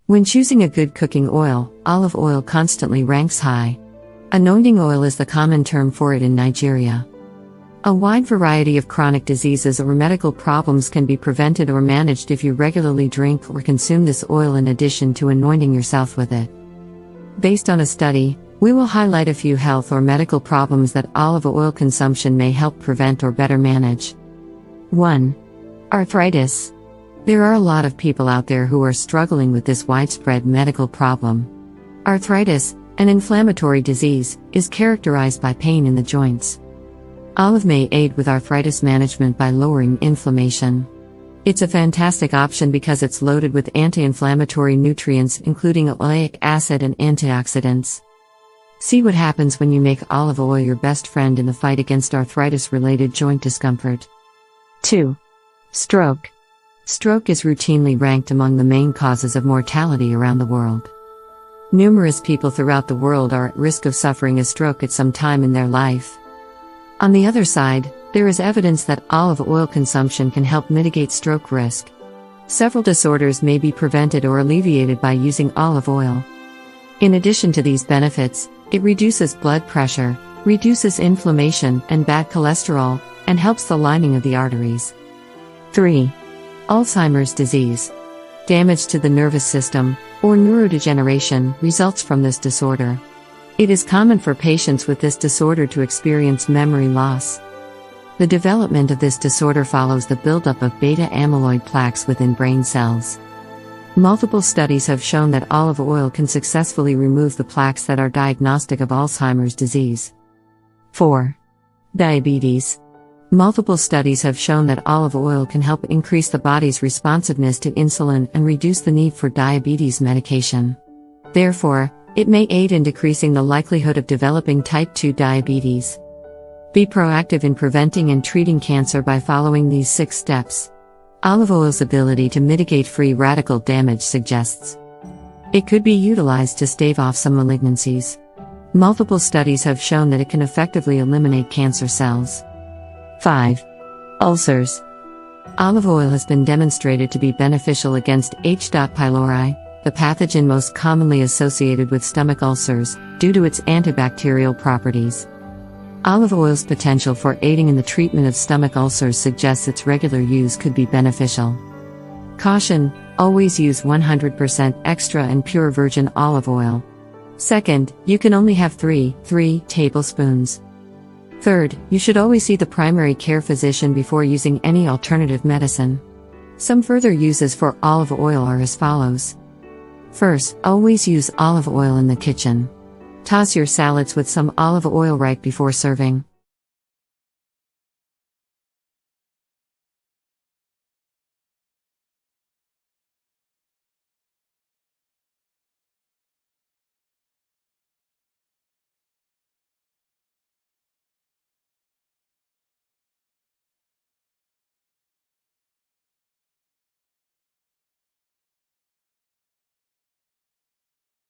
When choosing a good cooking oil, olive oil constantly ranks high. Anointing oil is the common term for it in Nigeria. A wide variety of chronic diseases or medical problems can be prevented or managed if you regularly drink or consume this oil in addition to anointing yourself with it. Based on a study, we will highlight a few health or medical problems that olive oil consumption may help prevent or better manage. 1. Arthritis. There are a lot of people out there who are struggling with this widespread medical problem. Arthritis, an inflammatory disease, is characterized by pain in the joints. Olive may aid with arthritis management by lowering inflammation. It's a fantastic option because it's loaded with anti-inflammatory nutrients including oleic acid and antioxidants. See what happens when you make olive oil your best friend in the fight against arthritis-related joint discomfort. 2. Stroke. Stroke is routinely ranked among the main causes of mortality around the world. Numerous people throughout the world are at risk of suffering a stroke at some time in their life. On the other side, there is evidence that olive oil consumption can help mitigate stroke risk. Several disorders may be prevented or alleviated by using olive oil. In addition to these benefits, it reduces blood pressure, reduces inflammation and bad cholesterol, and helps the lining of the arteries. 3. Alzheimer's disease. Damage to the nervous system, or neurodegeneration, results from this disorder. It is common for patients with this disorder to experience memory loss. The development of this disorder follows the buildup of beta-amyloid plaques within brain cells. Multiple studies have shown that olive oil can successfully remove the plaques that are diagnostic of Alzheimer's disease. 4. Diabetes. Multiple studies have shown that olive oil can help increase the body's responsiveness to insulin and reduce the need for diabetes medication. Therefore, it may aid in decreasing the likelihood of developing type 2 diabetes. Be proactive in preventing and treating cancer by following these 6 steps. Olive oil's ability to mitigate free radical damage suggests it could be utilized to stave off some malignancies. Multiple studies have shown that it can effectively eliminate cancer cells. 5. Ulcers. Olive oil has been demonstrated to be beneficial against H.pylori, the pathogen most commonly associated with stomach ulcers, due to its antibacterial properties. Olive oil's potential for aiding in the treatment of stomach ulcers suggests its regular use could be beneficial. Caution: always use 100% extra and pure virgin olive oil. Second, you can only have 3 tablespoons. Third, you should always see the primary care physician before using any alternative medicine. Some further uses for olive oil are as follows. First, always use olive oil in the kitchen. Toss your salads with some olive oil right before serving.